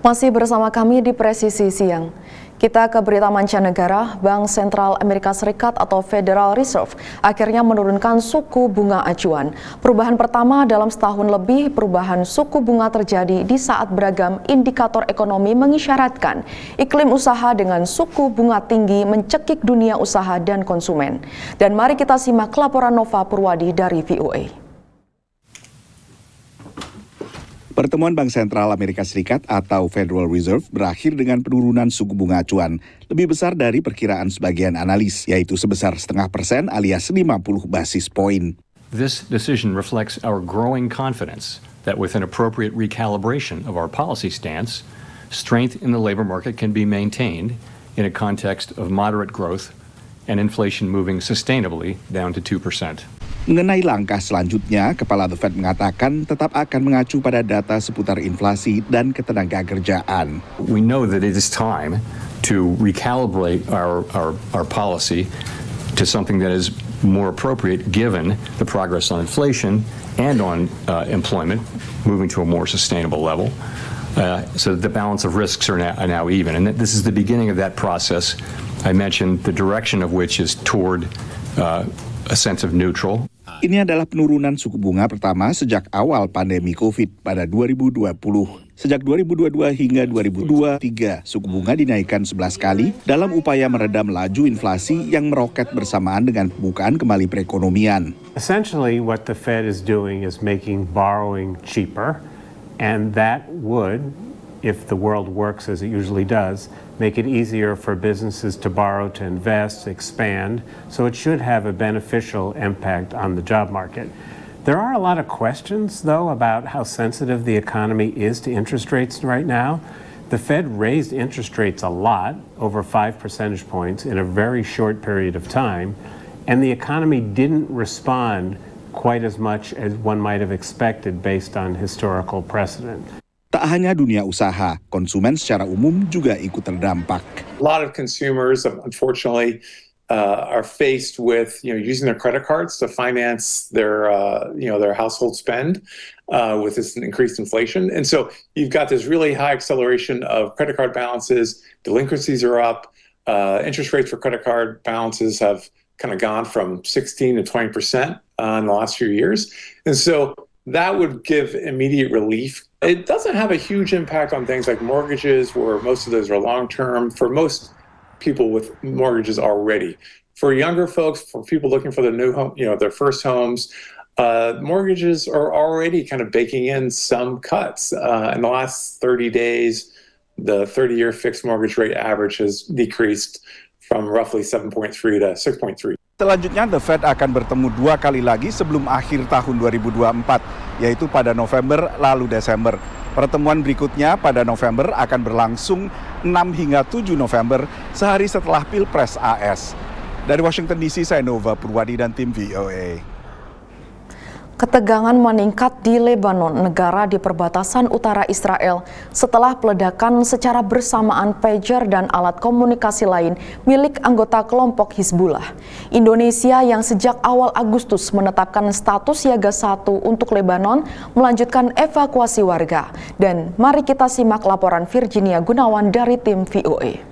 Masih bersama kami di Presisi Siang. Kita ke berita mancanegara. Bank Sentral Amerika Serikat atau Federal Reserve akhirnya menurunkan suku bunga acuan. Perubahan pertama dalam setahun lebih, perubahan suku bunga terjadi di saat beragam indikator ekonomi mengisyaratkan iklim usaha dengan suku bunga tinggi mencekik dunia usaha dan konsumen. Dan mari kita simak laporan Nova Purwadi dari VOA. Pertemuan Bank Sentral Amerika Serikat atau Federal Reserve berakhir dengan penurunan suku bunga acuan lebih besar dari perkiraan sebagian analis, yaitu sebesar 0,5% alias 50 basis poin. This decision reflects our growing confidence that with an appropriate recalibration of our policy stance, strength in the labor market can be maintained in a context of moderate growth and inflation moving sustainably down to 2%. Mengenai langkah selanjutnya, Kepala The Fed mengatakan tetap akan mengacu pada data seputar inflasi dan ketenagakerjaan. We know that it is time to recalibrate our policy to something that is more appropriate given the progress on inflation and on employment moving to a more sustainable level. So the balance of risks are now even. And this is the beginning of that process. I mentioned the direction of which is toward a sense of neutral. Ini adalah penurunan suku bunga pertama sejak awal pandemi COVID pada 2020. Sejak 2022 hingga 2023, suku bunga dinaikkan 11 kali dalam upaya meredam laju inflasi yang meroket bersamaan dengan pembukaan kembali perekonomian. Essentially, what the Fed is doing is making borrowing cheaper, and that would, if the world works as it usually does, make it easier for businesses to borrow, to invest, expand. So it should have a beneficial impact on the job market. There are a lot of questions, though, about how sensitive the economy is to interest rates right now. The Fed raised interest rates a lot, over 5 percentage points, in a very short period of time, and the economy didn't respond quite as much as one might have expected based on historical precedent. Tak hanya dunia usaha, konsumen secara umum juga ikut terdampak. A lot of consumers, unfortunately, are faced with using their credit cards to finance their household spend with this increased inflation, and so you've got this really high acceleration of credit card balances. Delinquencies are up. Interest rates for credit card balances have kind of gone from 16 to 20% in the last few years, and so that would give immediate relief. It doesn't have a huge impact on things like mortgages, where most of those are long-term, for most people with mortgages already. For younger folks, for people looking for their new home, their first homes, mortgages are already kind of baking in some cuts. In the last 30 days, the 30-year fixed mortgage rate average has decreased from roughly 7.3 to 6.3. Selanjutnya, The Fed akan bertemu 2 kali lagi sebelum akhir tahun 2024, yaitu pada November lalu Desember. Pertemuan berikutnya pada November akan berlangsung 6 hingga 7 November, sehari setelah Pilpres AS. Dari Washington DC, saya Nova Purwadi dan tim VOA. Ketegangan meningkat di Lebanon, negara di perbatasan utara Israel, setelah peledakan secara bersamaan pager dan alat komunikasi lain milik anggota kelompok Hizbullah. Indonesia yang sejak awal Agustus menetapkan status siaga 1 untuk Lebanon melanjutkan evakuasi warga. Dan mari kita simak laporan Virginia Gunawan dari tim VOA.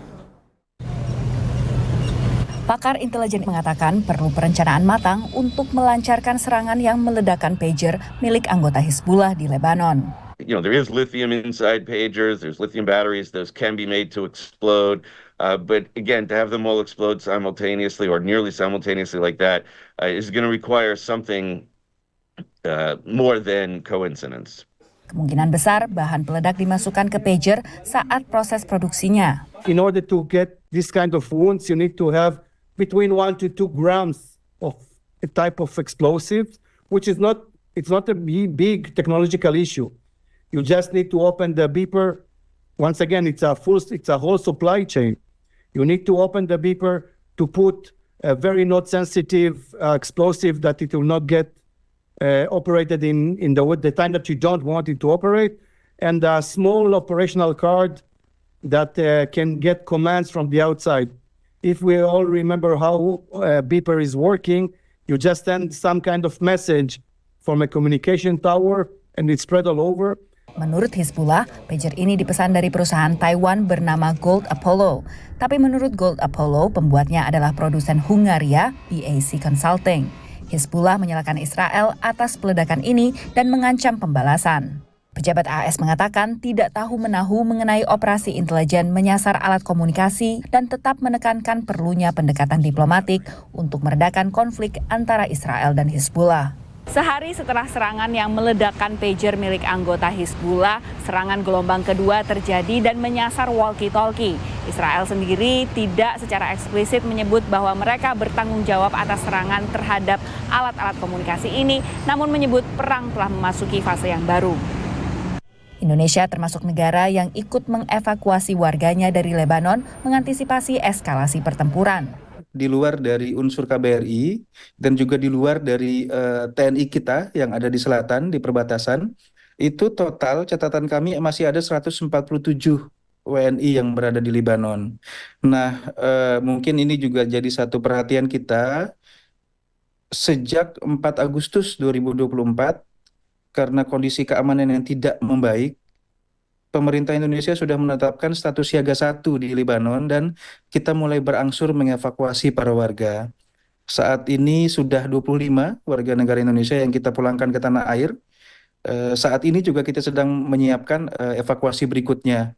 Pakar intelijen mengatakan perlu perencanaan matang untuk melancarkan serangan yang meledakkan pager milik anggota Hizbullah di Lebanon. There is lithium inside pagers, there's lithium batteries, those can be made to explode. But again, to have them all explode simultaneously or nearly simultaneously like that is going to require something more than coincidence. Kemungkinan besar bahan peledak dimasukkan ke pager saat proses produksinya. In order to get this kind of wounds, you need to have between 1 to 2 grams of a type of explosives, which is not a big technological issue. You just need to open the beeper. Once again, it's a whole supply chain. You need to open the beeper to put a very not sensitive explosive that it will not get operated in the time that you don't want it to operate, and a small operational card that can get commands from the outside. If we all remember how beeper is working, you just send some kind of message from a communication tower and it's spread all over. Menurut Hizbullah, pager ini dipesan dari perusahaan Taiwan bernama Gold Apollo. Tapi menurut Gold Apollo, pembuatnya adalah produsen Hungaria, BAC Consulting. Hizbullah menyalahkan Israel atas peledakan ini dan mengancam pembalasan. Pejabat AS mengatakan tidak tahu-menahu mengenai operasi intelijen menyasar alat komunikasi dan tetap menekankan perlunya pendekatan diplomatik untuk meredakan konflik antara Israel dan Hizbullah. Sehari setelah serangan yang meledakkan pager milik anggota Hizbullah, serangan gelombang kedua terjadi dan menyasar walkie-talkie. Israel sendiri tidak secara eksplisit menyebut bahwa mereka bertanggung jawab atas serangan terhadap alat-alat komunikasi ini, namun menyebut perang telah memasuki fase yang baru. Indonesia termasuk negara yang ikut mengevakuasi warganya dari Lebanon mengantisipasi eskalasi pertempuran. Di luar dari unsur KBRI dan juga di luar dari TNI kita yang ada di selatan, di perbatasan, itu total catatan kami masih ada 147 WNI yang berada di Lebanon. Nah, mungkin ini juga jadi satu perhatian kita sejak 4 Agustus 2024, karena kondisi keamanan yang tidak membaik, pemerintah Indonesia sudah menetapkan status siaga 1 di Lebanon dan kita mulai berangsur mengevakuasi para warga. Saat ini sudah 25 warga negara Indonesia yang kita pulangkan ke tanah air. Saat ini juga kita sedang menyiapkan evakuasi berikutnya.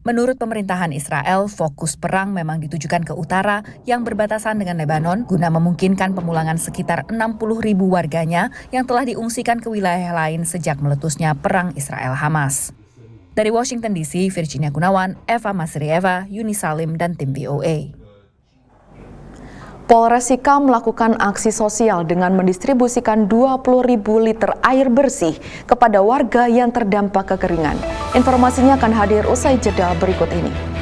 Menurut pemerintahan Israel, fokus perang memang ditujukan ke utara yang berbatasan dengan Lebanon guna memungkinkan pemulangan sekitar 60.000 warganya yang telah diungsikan ke wilayah lain sejak meletusnya perang Israel-Hamas. Dari Washington DC, Virginia Gunawan, Eva Masrieva, Yuni Salim, dan tim VOA. Polres Sika melakukan aksi sosial dengan mendistribusikan 20.000 liter air bersih kepada warga yang terdampak kekeringan. Informasinya akan hadir usai jeda berikut ini.